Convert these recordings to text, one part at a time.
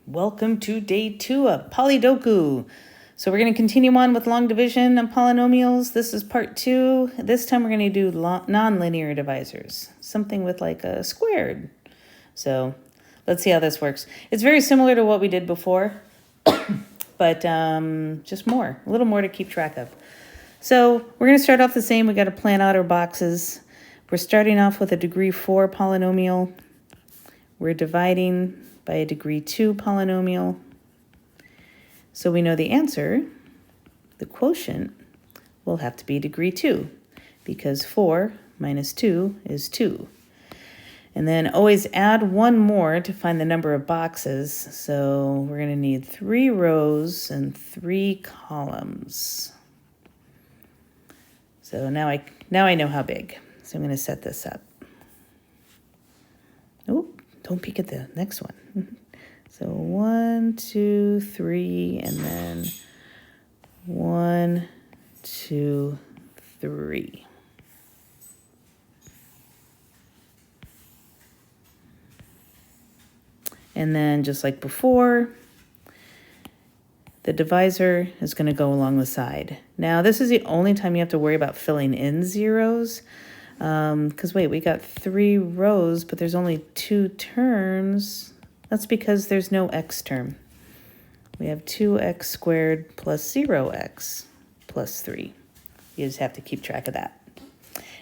Welcome to day 2 of Polydoku. So we're going to continue on with long division and polynomials. This is part 2. This time we're going to do nonlinear divisors, something with like a squared. So let's see how this works. It's very similar to what we did before, but just a little more to keep track of. So we're going to start off the same. We got to plan out our boxes. We're starting off with a degree 4 polynomial. We're dividing by a degree 2 polynomial. So we know the answer, the quotient, will have to be degree 2 because 4 minus 2 is 2. And then always add one more to find the number of boxes. So we're going to need 3 rows and 3 columns. So now I know how big. So I'm going to set this up. Oh, don't peek at the next one. So 1, 2, 3, and then 1, 2, 3. And then just like before, the divisor is going to go along the side. Now this is the only time you have to worry about filling in zeros. Because wait, we got 3 rows, but there's only 2 terms. That's because there's no x term. We have 2x squared plus 0x plus 3. You just have to keep track of that.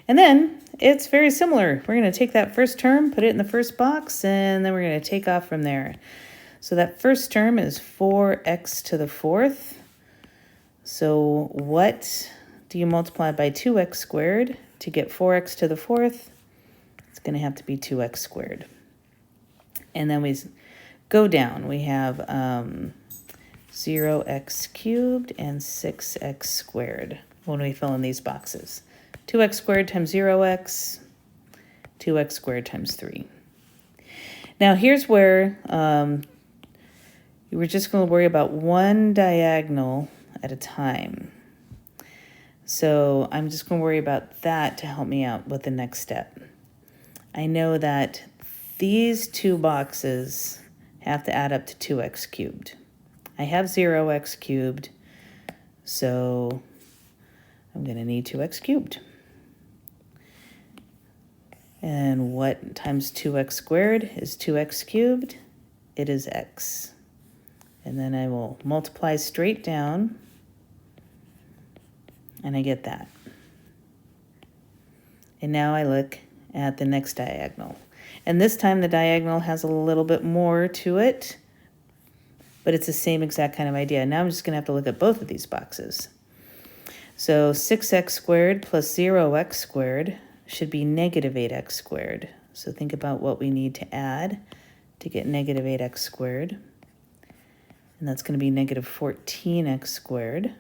And then it's very similar. We're going to take that first term, put it in the first box, and then we're going to take off from there. So that first term is 4x to the 4th. So what do you multiply by 2x squared to get 4x to the 4th? It's going to have to be 2x squared. And then we go down. We have 0x cubed and 6x squared when we fill in these boxes. 2x squared times 0x, 2x squared times 3. Now here's where we're just going to worry about one diagonal at a time. So I'm just going to worry about that to help me out with the next step. I know that these 2 boxes have to add up to 2x cubed. I have 0x cubed, so I'm going to need 2x cubed. And what times 2x squared is 2x cubed? It is x. And then I will multiply straight down, and I get that. And now I look at the next diagonal. And this time the diagonal has a little bit more to it, but it's the same exact kind of idea. Now I'm just going to have to look at both of these boxes. So 6x squared plus 0x squared should be negative 8x squared. So think about what we need to add to get negative 8x squared. And that's going to be negative 14x squared.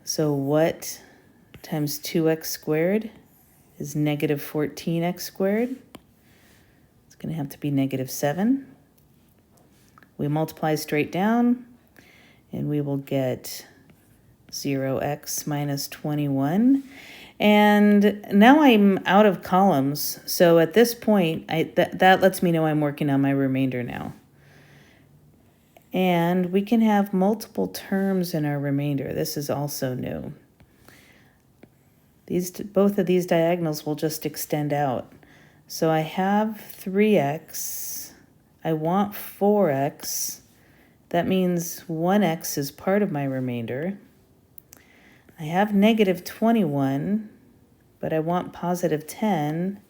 So what times 2x squared is negative 14x squared? It's going to have to be negative 7. We multiply straight down, and we will get 0x minus 21. And now I'm out of columns, so at this point, that lets me know I'm working on my remainder now. And we can have multiple terms in our remainder. This is also new. Both of these diagonals will just extend out. So I have 3x. I want 4x. That means 1x is part of my remainder. I have negative 21, but I want positive 10.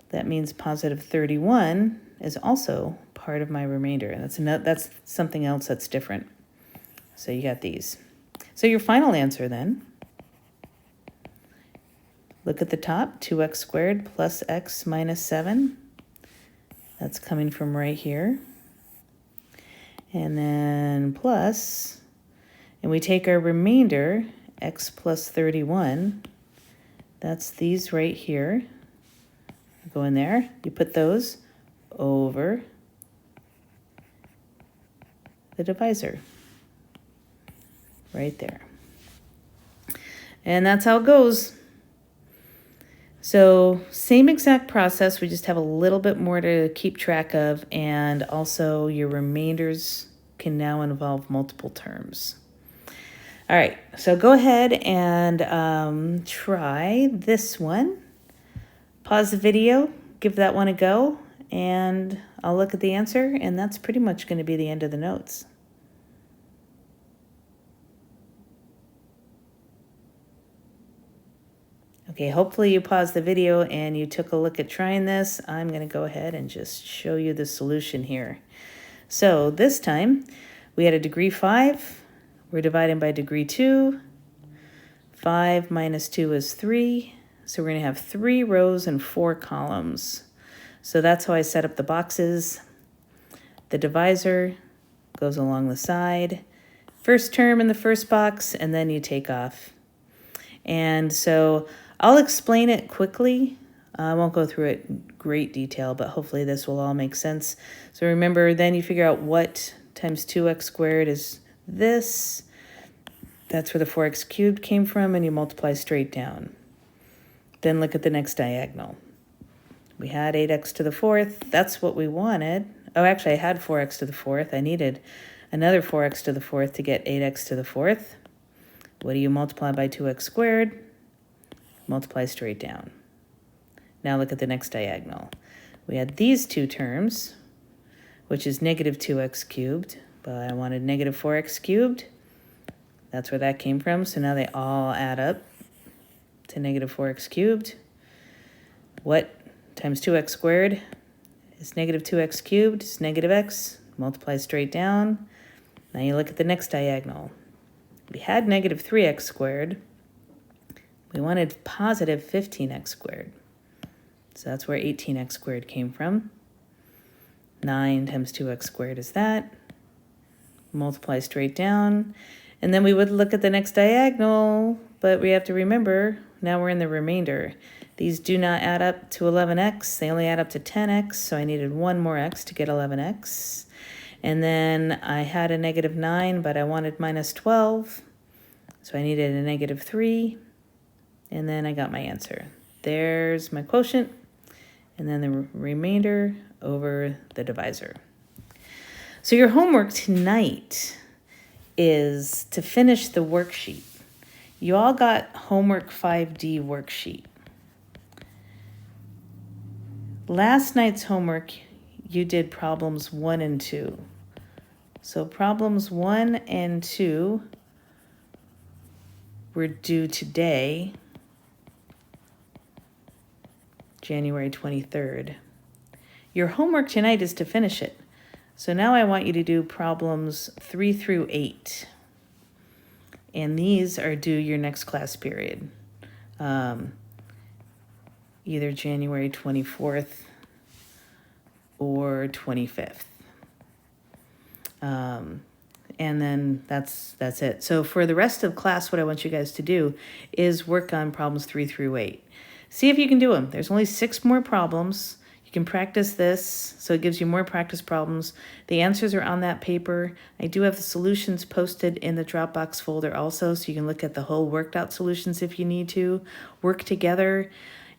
That means positive 31 is also part of my remainder. And that's something else that's different. So you got these. So your final answer then, look at the top, 2x squared plus x minus 7. That's coming from right here. And then plus, and we take our remainder, x plus 31. That's these right here. Go in there. You put those over the divisor. Right there. And that's how it goes. So same exact process, we just have a little bit more to keep track of, and also your remainders can now involve multiple terms. All right, so go ahead and try this one. Pause the video, give that one a go, and I'll look at the answer, and that's pretty much going to be the end of the notes. Okay, hopefully you paused the video and you took a look at trying this. I'm going to go ahead and just show you the solution here. So this time we had a degree 5. We're dividing by degree 2. 5 minus 2 is 3. So we're going to have 3 rows and 4 columns. So that's how I set up the boxes. The divisor goes along the side. First term in the first box, and then you take off. And so I'll explain it quickly. I won't go through it in great detail, but hopefully this will all make sense. So remember, then you figure out what times 2x squared is this. That's where the 4x cubed came from, and you multiply straight down. Then look at the next diagonal. We had 8x to the 4th. That's what we wanted. Oh, actually, I had 4x to the 4th. I needed another 4x to the 4th to get 8x to the 4th. What do you multiply by 2x squared? Multiply straight down. Now look at the next diagonal. We had these two terms, which is negative 2x cubed, but I wanted negative 4x cubed. That's where that came from. So now they all add up to negative 4x cubed. What times 2x squared is negative 2x cubed? It's negative x. Multiply straight down. Now you look at the next diagonal. We had negative 3x squared. We wanted positive 15x squared. So that's where 18x squared came from. 9 times 2x squared is that. Multiply straight down. And then we would look at the next diagonal, but we have to remember, now we're in the remainder. These do not add up to 11x. They only add up to 10x, so I needed one more x to get 11x. And then I had a negative 9, but I wanted minus 12. So I needed a negative 3. And then I got my answer. There's my quotient. And then the remainder over the divisor. So your homework tonight is to finish the worksheet. You all got homework 5D worksheet. Last night's homework, you did problems 1 and 2. So problems 1 and 2 were due today, January 23rd. Your homework tonight is to finish it. So now I want you to do problems 3 through 8. And these are due your next class period. Either January 24th or 25th. And then that's it. So for the rest of class, what I want you guys to do is work on problems 3 through 8. See if you can do them. There's only 6 more problems. You can practice this, so it gives you more practice problems. The answers are on that paper. I do have the solutions posted in the Dropbox folder also, so you can look at the whole worked out solutions if you need to. Work together.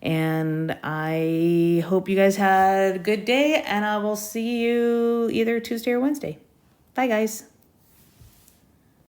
And I hope you guys had a good day, and I will see you either Tuesday or Wednesday. Bye, guys.